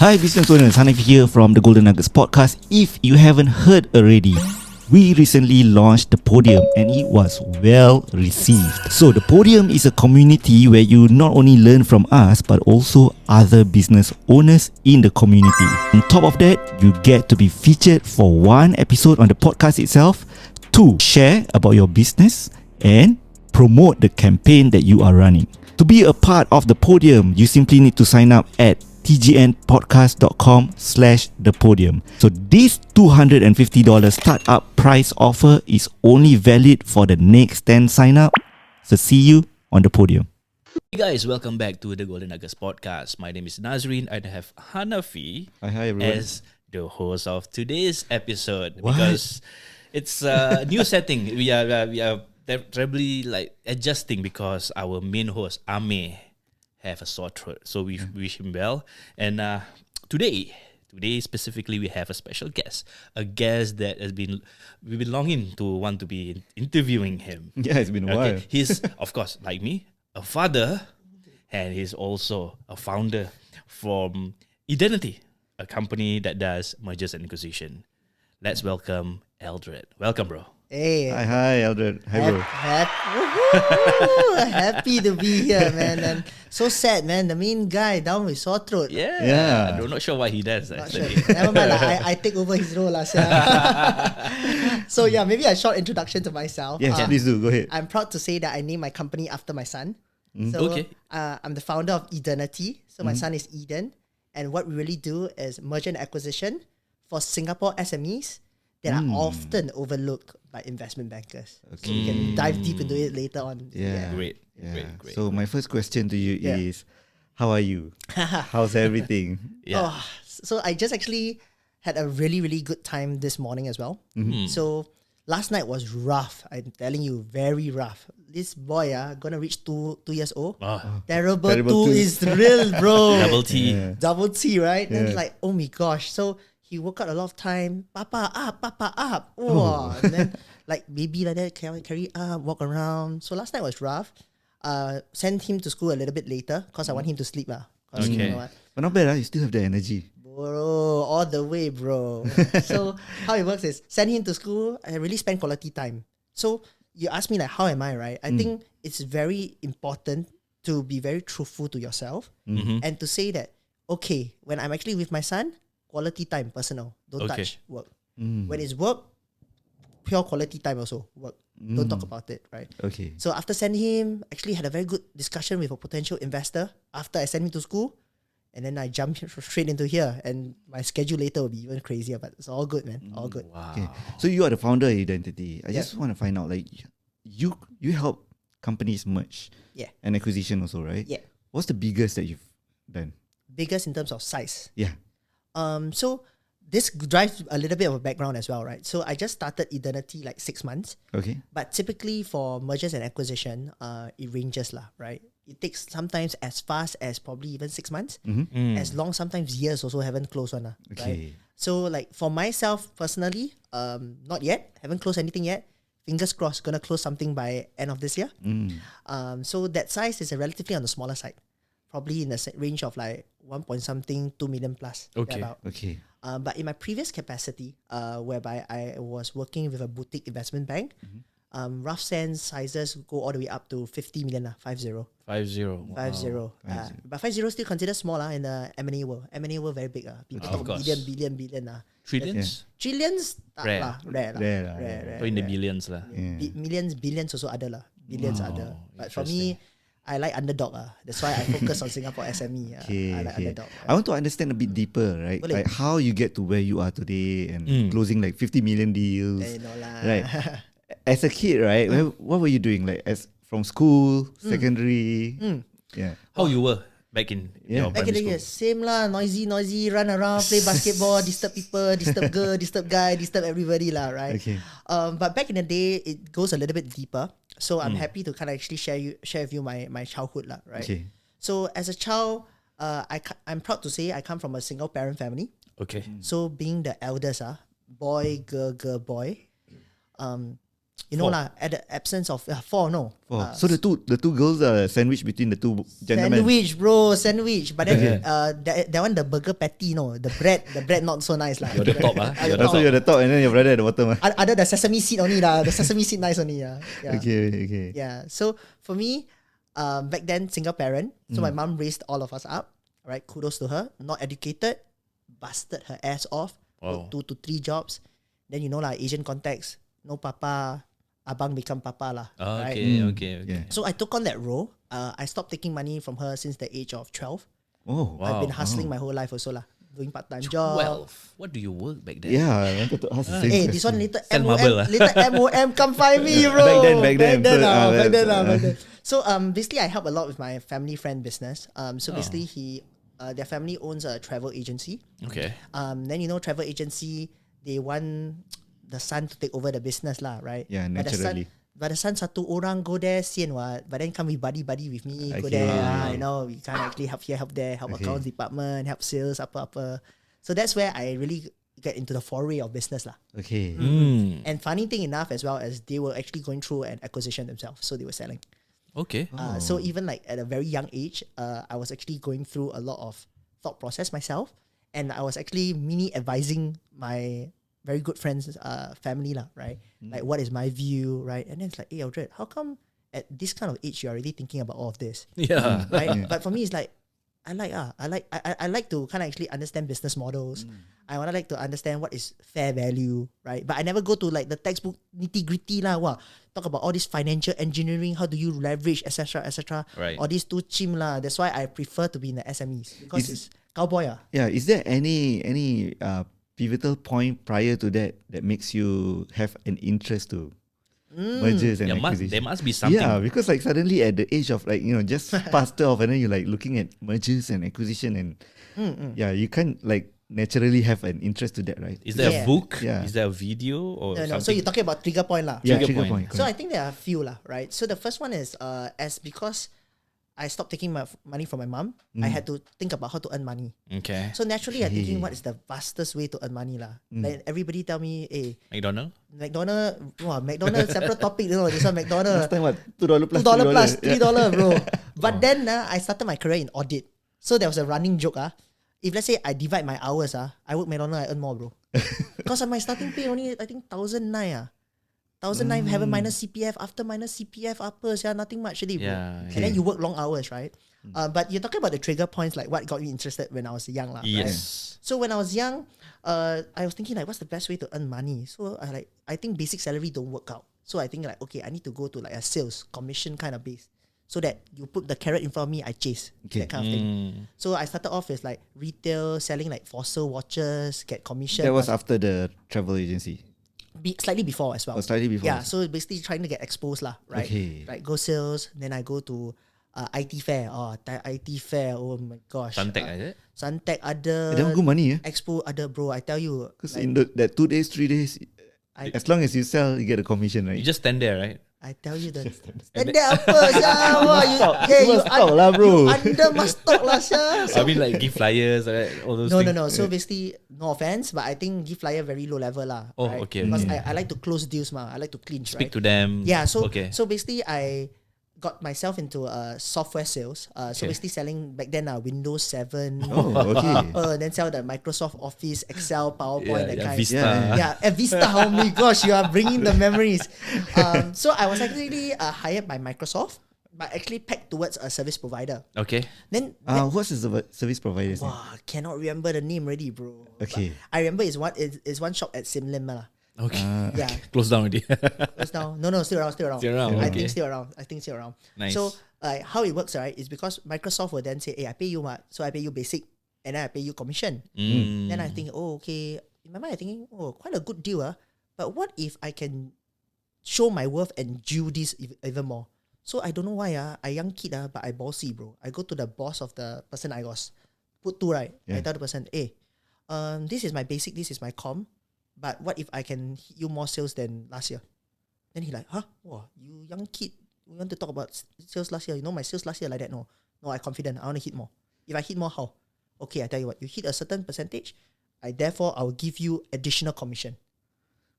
Hi business owners, Hanif here from the Golden Nuggets podcast. If you haven't heard already, we recently launched the Podium and it was well received. So the Podium is a community where you not only learn from us but also other business owners in the community. On top of that, you get to be featured for one episode on the podcast itself, to share about your business and promote the campaign that you are running. To be a part of the Podium, you simply need to sign up at tgnpodcast.com/thepodium. So this $250 startup price offer is only valid for the next 10 sign up. So see you on the Podium. Hey guys, welcome back to the Golden Nuggets podcast. My name is Nazreen. I have Hanafi Hi everyone. as the host of today's episode. What? Because it's a new setting. We are terribly adjusting because our main host Ame have a sore throat, so we wish him well. And today specifically, we have a special guest, a guest that we've been longing to want to be interviewing him. Yeah, it's been a while. He's of course like me, a father, and he's also a founder from Edenity, a company that does mergers and acquisition. Let's welcome Eldred. Welcome, bro. Hey, Hi Eldred. Hi bro. happy to be here, man. And so sad, man. The main guy down with sore throat. Yeah. I'm not sure why he does. Not sure. Actually. Never mind, I take over his role. So yeah, maybe a short introduction to myself. Yes, please do. Go ahead. I'm proud to say that I named my company after my son. So Okay. I'm the founder of Edenity. So my son is Eden. And what we really do is merger and acquisition for Singapore SMEs that are often overlooked by investment bankers. So we can dive deep into it later on. Yeah. Great. So my first question to you Yeah. is, how are you? How's everything? Yeah. Oh, so I just actually had a really, really good time this morning as well. So last night was rough. I'm telling you, very rough. This boy gonna reach two years old. Terrible Terrible two two. is real, bro. Double T. Yeah. Double T, right? And Yeah. like, oh my gosh. So he woke up a lot of time. Papa up. Oh. And then like baby like that, carry up, walk around. So last night was rough. Sent him to school a little bit later because I want him to sleep. Okay. You know what? But not bad, you still have the energy. Bro, all the way, bro. So how it works is send him to school and really spend quality time. So you ask me like, how am I, right? I think it's very important to be very truthful to yourself and to say that, okay, when I'm actually with my son, quality time, personal. Don't Okay. touch work. When it's work, pure quality time also, work. Don't talk about it, right? Okay. So after sending him, actually had a very good discussion with a potential investor after I sent him to school. And then I jumped straight into here. And my schedule later will be even crazier. But it's all good, man. All good. Wow. Okay. So you are the founder of Identity. I Yeah. just want to find out, like, you help companies merge Yeah. and acquisition also, right? Yeah. What's the biggest that you've done? Biggest in terms of size. Yeah. So this drives a little bit of a background as well, right? So I just started Edenity like 6 months. Okay. But typically for mergers and acquisition, it ranges lah, right? It takes sometimes as fast as probably even 6 months. As long sometimes years also haven't closed one. Right? Okay. So like for myself personally, not yet. Haven't closed anything yet. Fingers crossed, gonna close something by end of this year. So that size is relatively on the smaller side. Probably in the range of like 1 point something, 2 million plus. Okay. thereabout. Okay. But in my previous capacity, whereby I was working with a boutique investment bank, rough sense sizes go all the way up to 50 million, 50. 5-0. 50. But 50 still considered small in the M&A world. M&A world very big. People Of talk course. billion. Trillions? Trillions, Rare. Rare. Rare lah, Or in the billions lah. Yeah. Millions, billions also other lah. Billions other. But for me, I like underdog. That's why I focus on Singapore SME. Okay, I like okay. underdog. I want to understand a bit deeper, right? Boleh. Like how you get to where you are today and closing like 50 million deals. No lah. Right. As a kid, right? What were you doing? Like from school, secondary? Yeah. How you were back in your Back in primary the school? years, same lah. Noisy, run around, play basketball, disturb people, disturb girl, disturb guy, disturb everybody lah, right? Okay. But back in the day, it goes a little bit deeper. So I'm happy to kind of actually share with you my childhood lah, right? Okay. So as a child, I'm proud to say I come from a single parent family. Okay. So being the eldest, boy, girl, boy. You know lah, at the absence of 4, no. So the two girls are sandwiched between the two gentlemen. Sandwich, bro, sandwich. But then that one, the burger patty, no, the bread not so nice lah. You're the top, So you're the top and then your brother at the bottom. Other the sesame seed only lah. The sesame seed nice only yeah. Okay. Yeah. So for me, back then single parent. So my mom raised all of us up. Right, kudos to her. Not educated, busted her ass off. Wow. 2 to 3 jobs. Then you know lah, Asian context, no papa, abang become papa lah. Right? Okay. Yeah. So I took on that role. I stopped taking money from her since the age of 12. Oh, I've been hustling my whole life also lah. Doing part-time job. 12. What do you work back then? Yeah, I wanted to ask the same Hey, question. this one later Sell marble, MOM come find me, bro. Back then. Back then. So basically I help a lot with my family friend business. So basically their family owns a travel agency. Okay. Then you know travel agency, they want the son to take over the business lah, right? Yeah, naturally. But the son satu orang go there, sian what? But then come with buddy with me, go Okay. there. You know, we can actually help here, help there, help accounts department, help sales, apa. So that's where I really get into the foray of business lah. Okay. And funny thing enough as well as they were actually going through an acquisition themselves, so they were selling. Okay. So even like at a very young age, I was actually going through a lot of thought process myself, and I was actually mini advising my very good friends' family lah, right? Like what is my view, right? And then it's like, hey Eldred, how come at this kind of age you're already thinking about all of this, Yeah. right? But for me, it's like I like to kind of actually understand business models. I want to like to understand what is fair value, right? But I never go to like the textbook nitty gritty lah. Wow, talk about all this financial engineering. How do you leverage, etc., etc. Right. All these too chim lah. That's why I prefer to be in the SMEs because it's cowboy ah. Yeah, is there any pivotal point prior to that makes you have an interest to mergers and acquisitions? There must be something. Yeah, because like suddenly at the age of like, just passed off and then you're like looking at mergers and acquisition and yeah, you can't like naturally have an interest to that, right? Is there a book? Yeah. Is there a video or No. something? So you're talking about trigger point lah. Yeah, Trigger trigger point. point. So I think there are a few lah, right? So the first one is because I stopped taking my money from my mom, I had to think about how to earn money. Okay. So naturally, I'm thinking what is the fastest way to earn money lah. Like everybody tell me, hey, McDonald? McDonald's separate topic, you know. This one McDonald's Last time what? $2 plus $2 plus Yeah. $3, bro. But then I started my career in audit. So there was a running joke if let's say I divide my hours I work McDonald's, I earn more, bro. Because my starting pay only I think 1,009 1,009 haven't minus CPF. After minus CPF, nothing much really, bro. Yeah, And then you work long hours, right? But you're talking about the trigger points, like what got me interested when I was young, lah. Yes. Right? So when I was young, I was thinking like, what's the best way to earn money? So I think basic salary don't work out. So I think like, okay, I need to go to like a sales commission kind of base, so that you put the carrot in front of me, I chase that kind of thing. So I started off as like retail, selling like fossil watches, get commission. That was after the travel agency. Slightly before as well. Oh, slightly before. Yeah, so basically trying to get exposed lah, right? Okay. Right, go sales, then I go to IT fair. IT fair, oh my gosh. Suntec, is it? Suntec ada. That one good money, Expo ada, bro. I tell you. Because in that 2 days, 3 days, as long as you sell, you get a commission, right? You just stand there, right? I tell you that. And then apa, Syah? Wah, you stock lah, bro. Under must stock lah, Syah. I mean, like give flyers, right? All those No. things. So basically, no offense, but I think give flyer very low level lah. Oh, right? okay, Because okay. I like to close deals, I like to clinch, Speak right? to them. Yeah, so okay. so basically I got myself into software sales. So Okay. basically selling back then Windows 7. Oh, okay. Then sell the Microsoft Office, Excel, PowerPoint, that kind. Vista. Vista. Oh my gosh, you are bringing the memories. So I was actually hired by Microsoft, but actually pegged towards a service provider. Okay. Then What's the service provider's name? wow, cannot remember the name already, bro. Okay. But I remember it's one shop at Sim Lim lah. Okay. Yeah. Close down already. Close down. No, still around. Still around, I okay. think still around. Nice. So how it works, right, is because Microsoft will then say, hey, I pay you what? So I pay you basic and then I pay you commission. Then I think, oh, okay. In my mind, I thinking, oh, quite a good deal. But what if I can show my worth and do this even more? So I don't know why, I young kid, but I bossy, bro. I go to the boss of the person I was put to, right? I tell the person, hey, this is my basic, this is my com. But what if I can hit you more sales than last year? Then he like, huh? Wow, you young kid, you want to talk about sales last year? You know my sales last year like that? No, I confident. I want to hit more. If I hit more, how? Okay, I tell you what. You hit a certain percentage, I'll give you additional commission.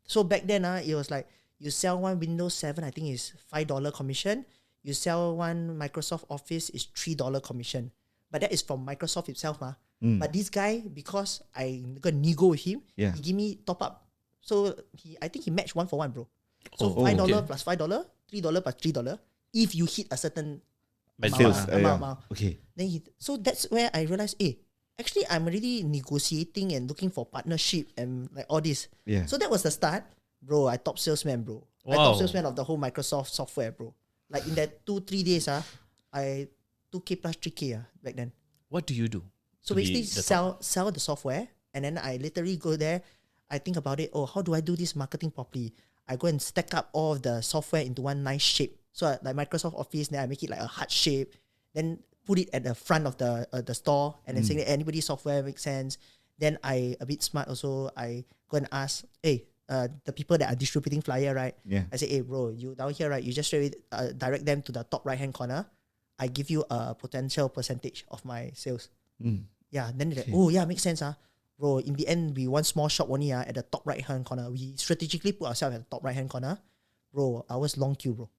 So back then, it was like You sell one Windows 7, I think is $5 commission. You sell one Microsoft Office is $3 commission. But that is from Microsoft itself, mah. But this guy, because I got nego with him, he give me top up. So I think he matched 1 for 1, bro. So $5 plus $5, $3 plus $3. If you hit a certain amount. Okay. Then so that's where I realized, actually I'm already negotiating and looking for partnership and like all this. Yeah. So that was the start, bro. I top salesman, bro. I Wow. top salesman of the whole Microsoft software, bro. Like in that 2-3 days, I 2K plus 3K back then. What do you do? So to be basically the sell the software, and then I literally go there. I think about it. Oh, how do I do this marketing properly? I go and stack up all of the software into one nice shape. So like Microsoft Office, then I make it like a heart shape. Then put it at the front of the store, and then saying that anybody's software makes sense. Then I a bit smart also. I go and ask, the people that are distributing flyer, right? Yeah. I say, hey bro, you down here, right? You just direct them to the top right hand corner. I give you a potential percentage of my sales. Yeah, then they're like, oh yeah, makes sense, bro. In the end, we one small shop only at the top right hand corner. We strategically put ourselves at the top right hand corner, bro. Hours long queue, bro,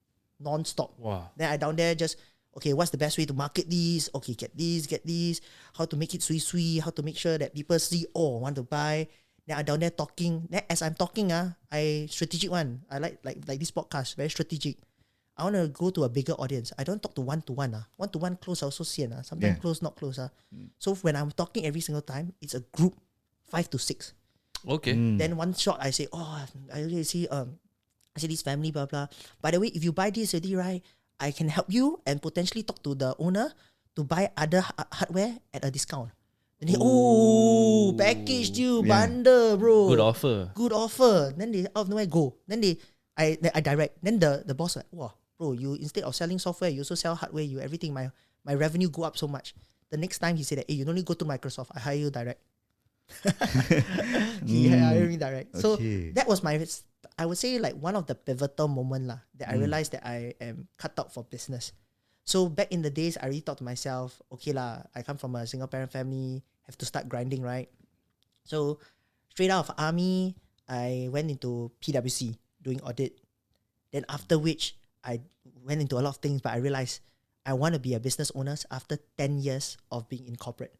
non-stop. Wow. Then I down there just, okay, what's the best way to market these? Okay, get these. How to make it sui. How to make sure that people see, oh, want to buy. Then I down there talking. Then as I'm talking, I strategic one. I like this podcast, very strategic. I want to go to a bigger audience. I don't talk to one-to-one. One-to-one close, I also see. Sometimes close, not close. So when I'm talking every single time, it's a group 5 to 6. Okay. Then one shot, I say, oh, I really see, I see this family, blah, blah. By the way, if you buy this already, right, I can help you and potentially talk to the owner to buy other hardware at a discount. Then they, package deal, bundle, bro. Good offer. Then they out of nowhere go. Then I direct. Then the boss like, wow, bro, you instead of selling software, you also sell hardware. You everything. My revenue go up so much. The next time he said that, hey, you don't need to go to Microsoft. I hire you direct. He hired me direct. So that was I would say like one of the pivotal moment that I realized that I am cut out for business. So back in the days, I really thought to myself, okay I come from a single parent family, have to start grinding, right? So straight out of army, I went into PwC doing audit. Then after which, I went into a lot of things, but I realized I want to be a business owner after 10 years of being in corporate.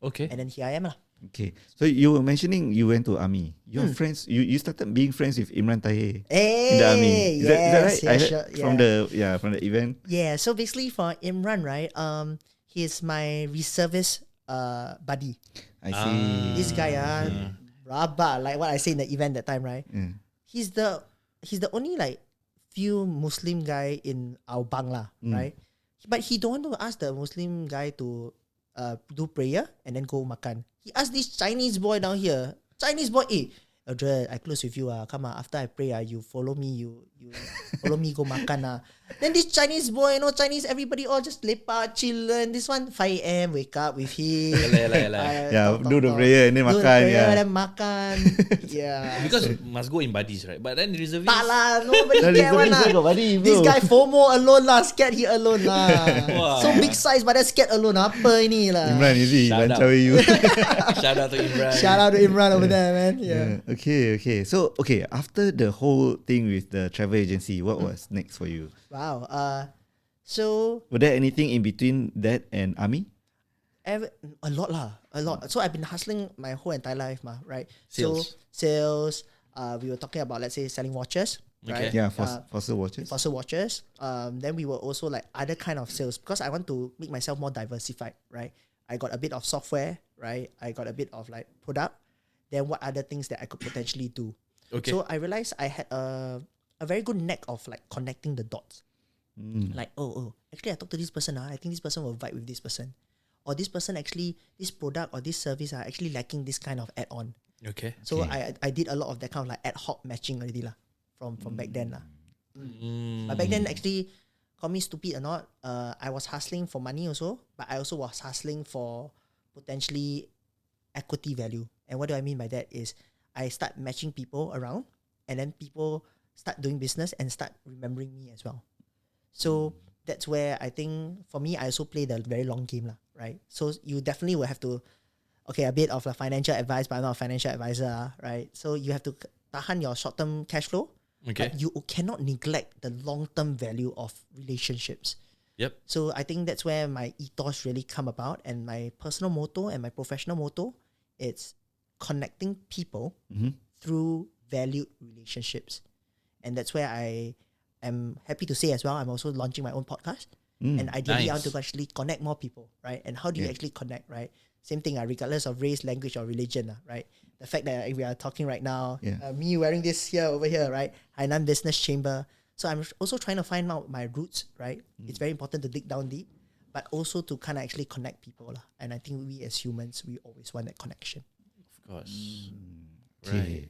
Okay. And then here I am. Okay. So you were mentioning you went to army. Your friends, you started being friends with Imran Tahir in the army. Is that right? I heard from the event. Yeah. So basically for Imran, right? He's my reservist buddy. I see. This guy, rabak, like what I say in the event that time, right? He's the only like few Muslim guy in our bang right? But he don't want to ask the Muslim guy to do prayer and then go makan. He asked this Chinese boy down here. Chinese boy, Eldred, I close with you. Come after I pray, you follow me. You follow me go makan. Then this Chinese boy, Chinese, everybody all just lepak, chill. And this one, 5 a.m. wake up with him. Do the prayer and then makan. And then makan. Yeah. Because must go in buddies, right? But then reservist. Tak lah, nobody care one This guy FOMO alone scared he alone Wow. So big size but then scared alone. Apa ini lah? Imran, is he? Shout out. You. Shout out to Imran. Shout out to Imran over there, man. Yeah. Okay. So, after the whole thing with the travel agency, what was next for you? Wow. So Was there anything in between that and army? a lot. So I've been hustling my whole entire life, right? Sales. So sales. We were talking about, let's say, selling watches, right? Yeah, fossil watches. Fossil watches. Then we were also like other kind of sales because I want to make myself more diversified, right? I got a bit of software, right? I got a bit of like product. Then what other things that I could potentially do? Okay. So I realized I had a very good knack of like connecting the dots. Like, actually I talked to this person. I think this person will vibe with this person. Or this person actually, this product or this service are actually lacking this kind of add-on. Okay. So I did a lot of that kind of like ad hoc matching already from back then. But back then actually, call me stupid or not, I was hustling for money also, but I also was hustling for potentially equity value. And what do I mean by that is I start matching people around and then people start doing business and start remembering me as well. So that's where I think for me, I also play the very long game, right? So you definitely will have to, a bit of a financial advice, but I'm not a financial advisor, right? So you have to tahan your short-term cash flow, Okay. But you cannot neglect the long-term value of relationships. Yep. So I think that's where my ethos really come about, and my personal motto and my professional motto, it's connecting people through valued relationships. And that's where I am happy to say as well, I'm also launching my own podcast. And ideally, I want Nice. to actually connect more people, right? And how do you Yeah. actually connect, right? Same thing, regardless of race, language, or religion, right? The fact that we are talking right now, me wearing this here over here, right? Hainan Business Chamber. So I'm also trying to find out my roots, right? It's very important to dig down deep, but also to kind of actually connect people. And I think we as humans, we always want that connection. Of course. Okay.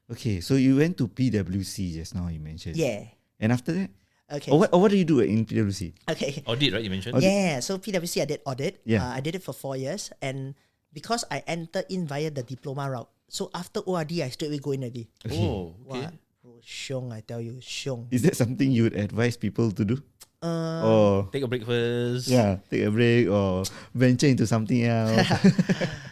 Okay, so you went to PwC just now, you mentioned. Yeah. And after that? Okay. What do you do in PwC? Okay. Audit, right? You mentioned. Yeah, so PwC I did audit. Yeah. I did it for 4 years, and because I entered in via the diploma route, so after ORD I straight away go in already. Oh, okay. What? Bro, shiong, I tell you, shiong. Is that something you would advise people to do? Or Take a break first. take a break or venture into something else?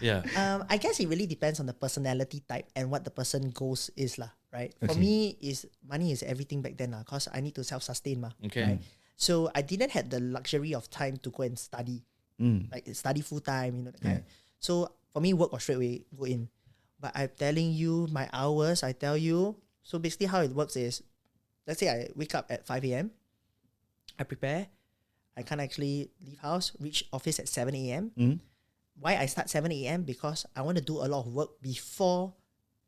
Yeah. I guess it really depends on the personality type and what the person goes is lah, right? For Okay. me, is money is everything back then lah, cause I need to self-sustain ma. Okay. Right? So I didn't have the luxury of time to go and study, like study full time, that kind. So for me, work was straight away go in. But I'm telling you, my hours, I tell you. So basically, how it works is, let's say I wake up at 5 a.m. I prepare. I can't actually leave house, reach office at 7 a.m. Why I start 7 a.m? Because I want to do a lot of work before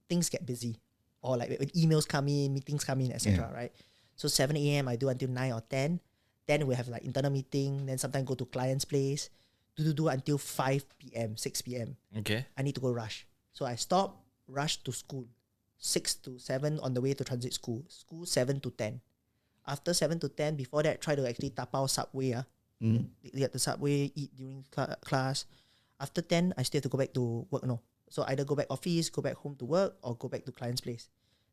things get busy, or like when emails come in, meetings come in, etc. Right? So 7 a.m. I do until 9 or 10. Then we have like internal meeting. Then sometimes go to client's place. Do until 5 p.m, 6 p.m. Okay. I need to go rush. So I stop, rush to school. 6 to 7 on the way to transit school. School 7 to 10. After 7 to 10, before that, try to actually tapao subway. Get the subway, eat during class. After 10, I still have to go back to work. No. So either go back office, go back home to work, or go back to client's place.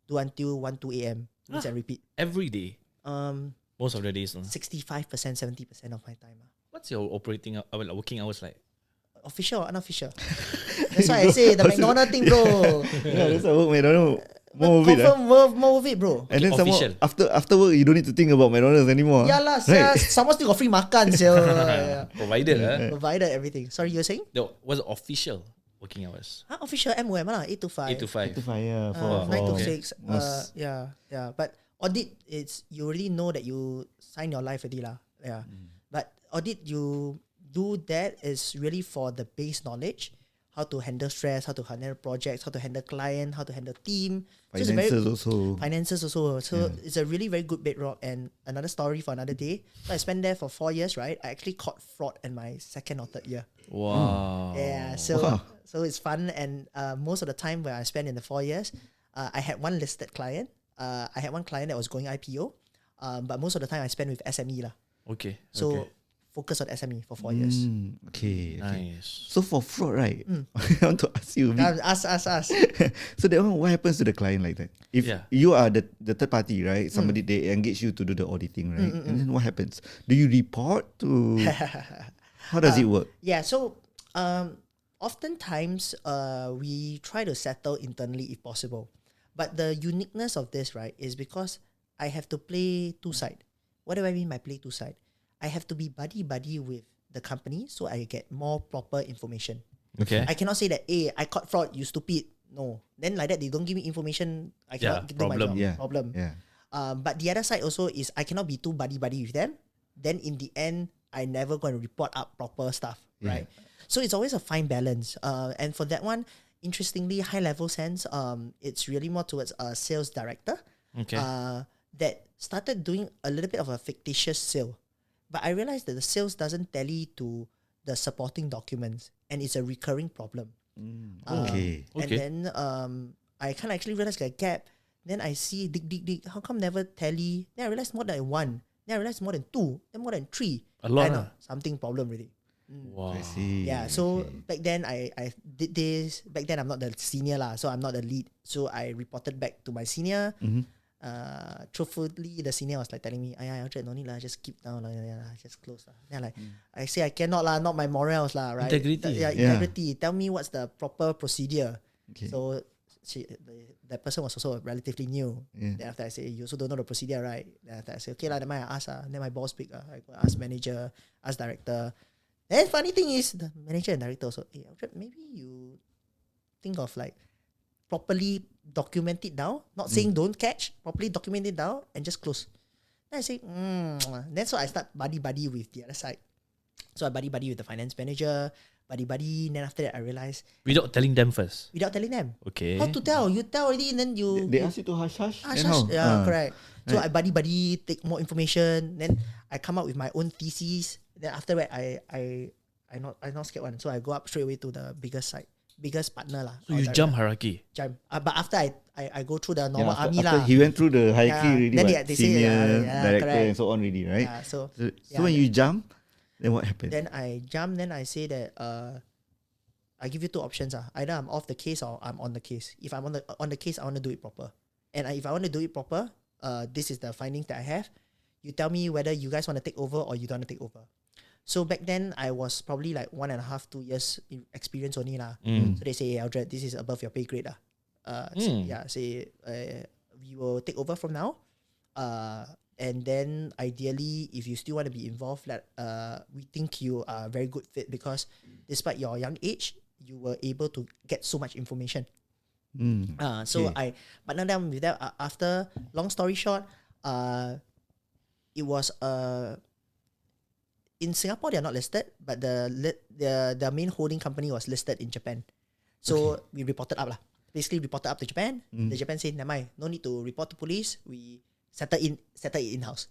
Do until 1, 2 a.m. Rinse and repeat. Every day. Most of the days. 65%, 70% of my time. What's your working hours like? Official or unofficial? That's why I say the McDonald's thing, bro. Yeah, that's how McDonald's more of it. Confirm more of it, bro. And then some more, Official. after work, you don't need to think about McDonald's anymore. Yeah lah, right? someone still got free makan, Provided, provided everything. Sorry, you were saying? What's the official working hours? Official MOM lah, 8 to 5. 8 to 5. 8 to 5, yeah. For 9 to okay. 6. Most- Yeah. But audit, it's you already know that you sign your life already lah. Yeah. But audit, you do that is really for the base knowledge, how to handle stress, how to handle projects, how to handle client, how to handle team. So it's a very- Finances also. Finances also. So it's a really very good bedrock, and another story for another day. So I spent there for 4 years, right? I actually caught fraud in my second or third year. Wow. Yeah, so Wow. so it's fun, and most of the time where I spent in the 4 years, I had one listed client. I had one client that was going IPO, but most of the time I spent with SME lah. Okay. So okay. focus on SME for 4 years. Okay. Nice. So for fraud, right? I want to ask you. Ask. So that one, what happens to the client like that? If Yeah. you are the third party, right? Somebody they engage you to do the auditing, right? And then what happens? Do you report to? How does it work? Yeah, so oftentimes we try to settle internally if possible. But the uniqueness of this, right, is because I have to play two side. What do I mean by play two side? I have to be buddy with the company so I get more proper information. Okay. I cannot say that, hey, I caught fraud, you stupid. No. Then like that, they don't give me information. I cannot do my problem. job. Yeah. Problem. Yeah. But the other side also is I cannot be too buddy with them. Then in the end, I never going to report up proper stuff, right? So it's always a fine balance. And for that one, interestingly, high level sense, it's really more towards a sales director. Okay. That started doing a little bit of a fictitious sale. But I realized that the sales doesn't tally to the supporting documents, and it's a recurring problem. Okay. And then I can't actually realize the gap. Then I see dig. How come never tally? Then I realized more than 1. Then I realized more than 2. Then more than 3. A lot, I know ah. something problem really. Wow. I see. Yeah. So back then I did this. Back then I'm not the senior lah, so I'm not the lead. So I reported back to my senior. Truthfully, the senior was like telling me, Eldred, no need lah, just keep down lah, just close lah. Then like, I say I cannot lah, not my morals lah, right? Integrity. Yeah, integrity. Tell me what's the proper procedure. Okay. So that person was also relatively new. Yeah. Then after I say, you also don't know the procedure, right? Then after I say, okay lah, then I ask then my boss pick I go ask manager, ask director. Then funny thing is the manager and director also, hey, Eldred, maybe you think of like properly document it down. Not saying don't catch, properly document it down and just close. Then I say, then so I start buddy with the other side. So I buddy with the finance manager, buddy. Then after that I realized Without telling them first. without telling them. Okay. How to tell? You tell already, and then They ask you to hush. hush. then how? Yeah, correct. So right. I buddy take more information. Then I come up with my own thesis. Then after that I not scared one. So I go up straight away to the biggest partner lah. So you jump hierarchy. But after I go through the normal after, army after lah. he went through the hierarchy Yeah. already, Then what? they say, Senior, yeah, director, correct. and so on already, right? Yeah, so When you jump, then what happened? then I jump. Then I say that I give you two options. Either I'm off the case or I'm on the case. If I'm on the case, I want to do it proper. And if I want to do it proper, this is the findings that I have. You tell me whether you guys want to take over or you don't want to take over. So back then, I was probably like 1.5, 2 years in experience only lah. So they say, hey, Eldred, this is above your pay grade lah. We will take over from now. And then ideally, if you still want to be involved, we think you are a very good fit because despite your young age, you were able to get so much information. So I partnered them with that. After long story short, it was in Singapore they are not listed, but the main holding company was listed in Japan. So we reported up lah. Basically reported up to Japan. The Japan said, never mind, no need to report to police. We settle it in-house.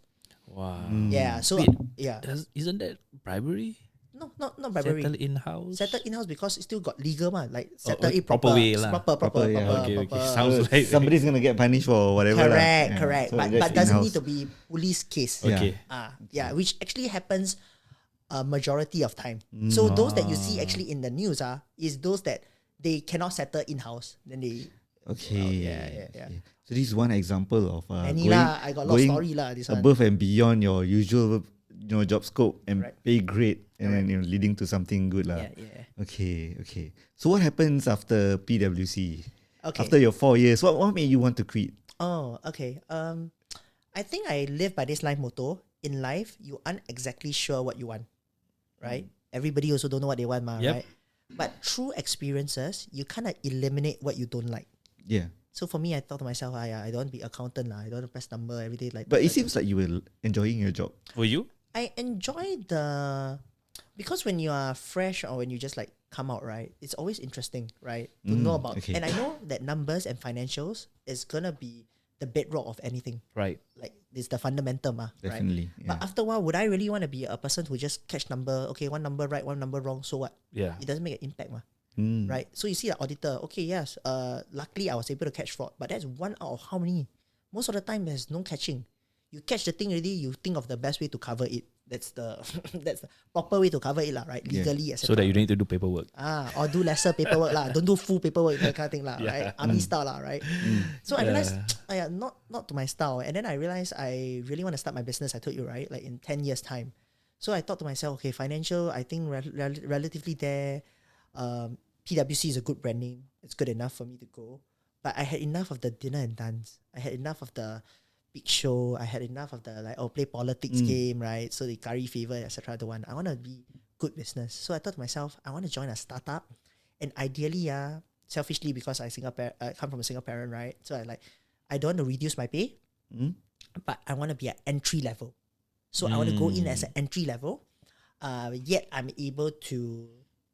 Wow. Yeah. So Wait, yeah. Isn't that bribery? No, not bribery. Settle in-house? Settle in-house because it still got legal man. Like settle it proper proper. way lah. Proper, yeah. Okay. proper. Sounds like somebody's gonna get punished for whatever. Correct. So But that's doesn't in-house. need to be police case. Okay. Yeah, which actually happens a majority of time. So those that you see actually in the news is those that they cannot settle in-house. Then they Okay. yeah. Okay. So this is one example of any lah. I got a lot of going story lah. This one. above and beyond your usual job scope and Right. pay grade and then leading to something good lah. Yeah. Okay. So what happens after PwC? Okay. After your 4 years, what made you want to quit? Oh, okay. I think I live by this life motto. In life, you aren't exactly sure what you want, right? Everybody also don't know what they want, Yep. right? But through experiences, you kind of eliminate what you don't like. Yeah. So for me, I thought to myself, I don't want to be accountant lah. I don't want to press number every day like. But it seems like you were enjoying your job. For you? I enjoy because when you are fresh or when you just like come out, right? It's always interesting, right? To know about, okay. and I know that numbers and financials is gonna be the bedrock of anything. Right. Like it's the fundamental, right? Definitely. But after a while, would I really want to be a person who just catch number? Okay, one number right, one number wrong. So what? Yeah. It doesn't make an impact, Mm. right? So you see the auditor. Okay, yes. Luckily I was able to catch fraud, but that's one out of how many? Most of the time there's no catching. You catch the thing already. You think of the best way to cover it. That's the that's the proper way to cover it, lah. Right? Legally, etc. So that you don't need to do paperwork. Or do lesser paperwork, lah. Don't do full paperwork, that kind of thing, lah. Yeah. Right? Army style, lah. Right? So I realized, not to my style, and then I realized I really want to start my business. I told you, right? Like in 10 years' time. So I thought to myself, okay, financial, I think relatively there. PwC is a good brand name. It's good enough for me to go. But I had enough of the dinner and dance. I had enough of the big show. I had enough of the play politics game, right? So the curry favor, etc. I don't want. I want to be good business. So I thought to myself, I want to join a startup, and ideally, selfishly because I come from a single parent, right? So I don't want to reduce my pay, but I want to be at entry level. So I want to go in as an entry level, yet I'm able to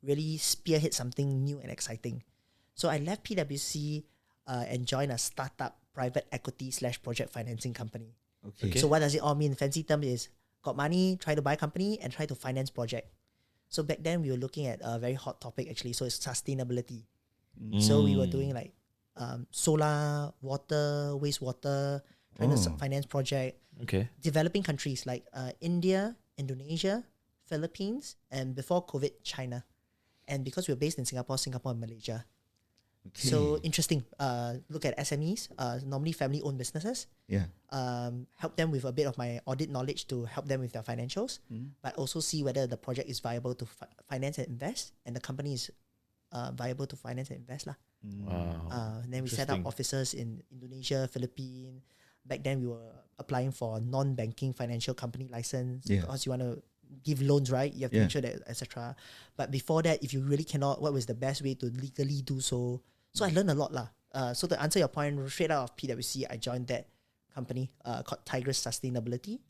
really spearhead something new and exciting. So I left PwC and joined a startup private equity / project financing company. Okay. So what does it all mean? Fancy term is got money, try to buy company and try to finance project. So back then we were looking at a very hot topic actually. So it's sustainability. So we were doing like solar, water, wastewater, trying to finance project. Okay. Developing countries like India, Indonesia, Philippines, and before COVID, China. And because we're based in Singapore and Malaysia. Okay. So interesting. Look at SMEs, normally family-owned businesses. Yeah. Help them with a bit of my audit knowledge to help them with their financials, but also see whether the project is viable to finance and invest, and the company is viable to finance and invest lah. Wow. Then we set up Interesting. offices in Indonesia, Philippines. Back then, we were applying for non-banking financial company license Yeah. because you want to give loans, right? You have to Yeah. make sure that, etc. But before that, if you really cannot, what was the best way to legally do so? So I learned a lot lah. So to answer your point, straight out of PwC, I joined that company called Tigris Sustainability.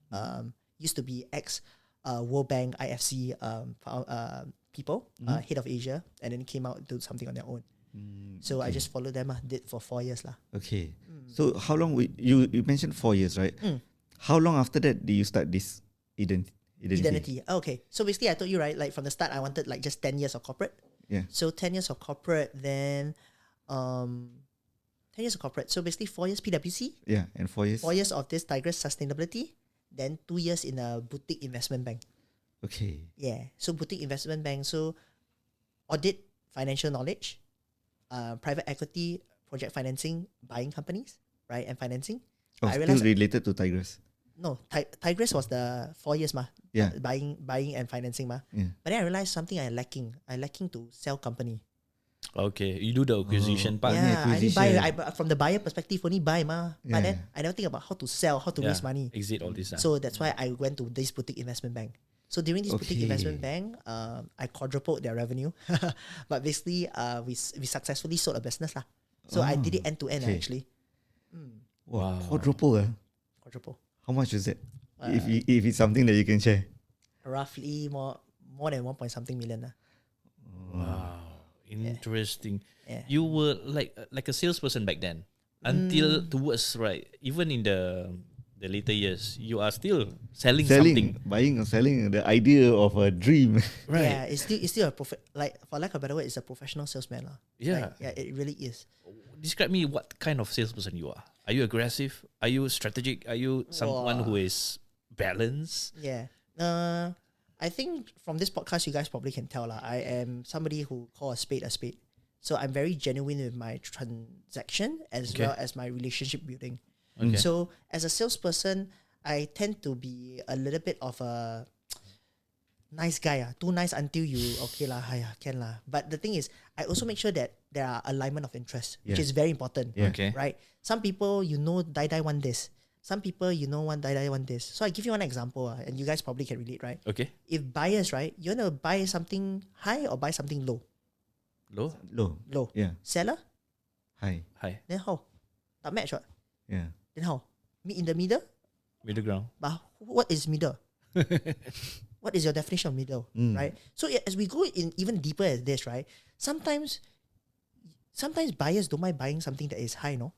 Used to be ex World Bank, IFC people, head of Asia, and then came out to do something on their own. So I just followed them. Did for 4 years lah. Okay. So how long you mentioned 4 years, right? How long after that did you start this Edenity? Identity. Okay. So basically, I told you, right, like from the start, I wanted like just 10 years of corporate. Yeah. So 10 years of corporate, then 10 years of corporate. So basically 4 years PwC, Yeah, and 4 years. 4 years of this Tigris Sustainability, then 2 years in a boutique investment bank. Okay. Yeah. So boutique investment bank. So audit, financial knowledge, private equity, project financing, buying companies, right, and financing. Oh, I still realized related to Tigris. no, Tigris was the 4 years Yeah. buying and financing Yeah. But then I realized something I lacking. I lacking to sell company. Okay, you do the acquisition part. Yeah. Yeah, I only buy. acquisition. From the buyer perspective, only buy But then Yeah. I never think about how to sell, how to raise money. Exit all this. So that's why I went to this boutique investment bank. So during this boutique Okay. investment bank, I quadrupled their revenue. But basically, we successfully sold a business lah. So I did it end to end okay. actually. Wow. Wow. Quadruple. Quadruple. How much is it? If it's something that you can share. Roughly more than 1 point something million lah. Wow, interesting. Yeah. You were like a salesperson back then, until towards even in the later years, you are still selling something. Buying or selling the idea of a dream. Right. Yeah, it's still a like for lack of a better word, it's a professional salesman lah. Yeah. Like, yeah, it really is. Describe me what kind of salesperson you are. Are you aggressive? Are you strategic? Are you someone who is balanced? Yeah. I think from this podcast, you guys probably can tell lah. I am somebody who call a spade a spade. So I'm very genuine with my transaction as Okay. well as my relationship building. Okay. So as a salesperson, I tend to be a little bit of a nice guy. Too nice until you okay lah, can lah. But the thing is, I also make sure that there are alignment of interest, which Yeah. is very important. Yeah. Okay. Right? Some people die want this. Some people die want this. So I give you one example, and you guys probably can relate, right? Okay. If buyers, right, you want to buy something high or buy something low? Low. Low. Yeah. Seller? Hi. High. Then how? Tak match what? Yeah. Then how? Meet in the middle? Middle ground. But what is middle? What is your definition of middle, right? So as we go in even deeper as this, right? Sometimes buyers don't mind buying something that is high, no?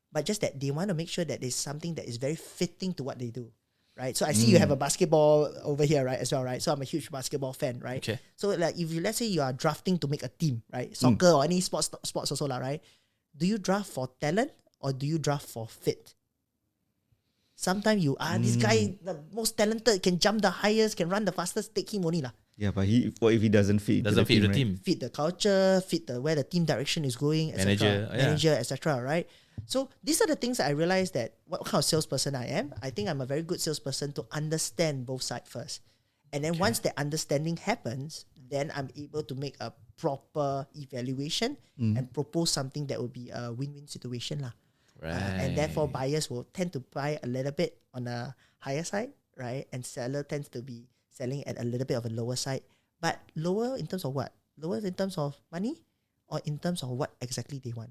But just that they want to make sure that there's something that is very fitting to what they do, right? So I see you have a basketball over here, right, as well, right? So I'm a huge basketball fan, right? Okay. So like if you, let's say you are drafting to make a team, right? Soccer or any sports also lah, right? Do you draft for talent or do you draft for fit? Sometimes this guy, the most talented, can jump the highest, can run the fastest, take him only lah. Yeah, but what if he doesn't fit? Doesn't fit the right? team. Fit the culture, fit where the team direction is going, etc. Manager, etc. Right? So these are the things that I realized that what kind of salesperson I am. I think I'm a very good salesperson to understand both sides first. And then once the understanding happens, then I'm able to make a proper evaluation and propose something that will be a win-win situation lah. Right. And therefore buyers will tend to buy a little bit on a higher side, right? And seller tends to be selling at a little bit of a lower side. But lower in terms of what? Lower in terms of money or in terms of what exactly they want?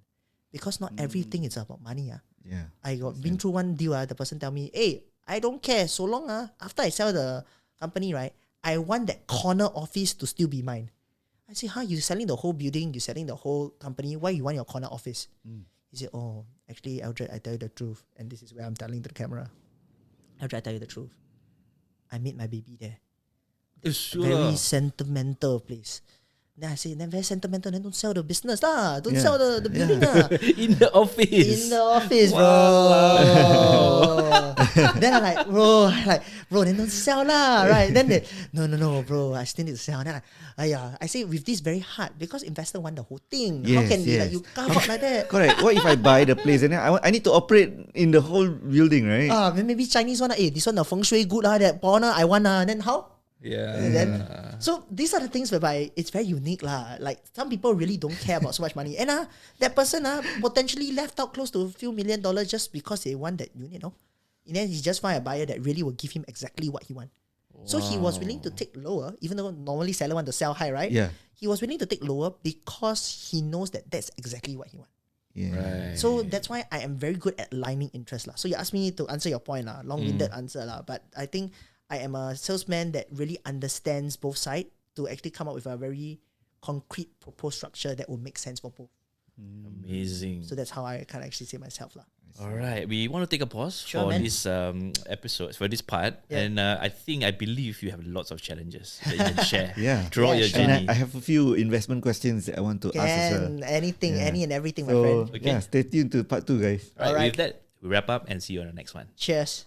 Because not everything is about money. Yeah. I got been through one deal. The person tell me, hey, I don't care. So long after I sell the company, right, I want that corner office to still be mine. I say, you're selling the whole building, you're selling the whole company. Why you want your corner office? He said, oh, actually, Eldred, I tell you the truth. And this is where I'm telling to the camera. Eldred, I tell you the truth. I made my baby there. Very sentimental place. Then I say, then very sentimental, then don't sell the business lah. Don't sell the building lah. In the office. In the office, bro. Then I'm like, bro, then don't sell lah, right? Then they, no, bro, I still need to sell. Then I say with this very hard because investor want the whole thing. How Yes, can yes. you carve out like that? Correct. What if I buy the place and then I need to operate in the whole building, right? Maybe Chinese one, this one the feng shui good that corner I want then how? Yeah. And then So these are the things whereby it's very unique lah. Like some people really don't care about so much money, and that person potentially left out close to a few $1 million just because they want that unit. No, and then he just find a buyer that really will give him exactly what he want. So he was willing to take lower, even though normally seller want to sell high, right? Yeah. He was willing to take lower because he knows that that's exactly what he wants. Yeah. Right. So that's why I am very good at aligning interest lah. So you asked me to answer your point lah, long-winded answer lah. But I think I am a salesman that really understands both sides to actually come up with a very concrete proposed structure that will make sense for both. Amazing. So that's how I can actually say myself lah. All right, we want to take a pause Sure, for man. this episode, for this part, Yeah. and I believe you have lots of challenges that you can share Yeah. throughout Yeah, your sure. And journey. I have a few investment questions that I want to ask as well. Can anything, Yeah. any and everything, my friend. So Okay. yeah, stay tuned to part 2, guys. Right, Alright. with that, we wrap up and see you on the next one. Cheers.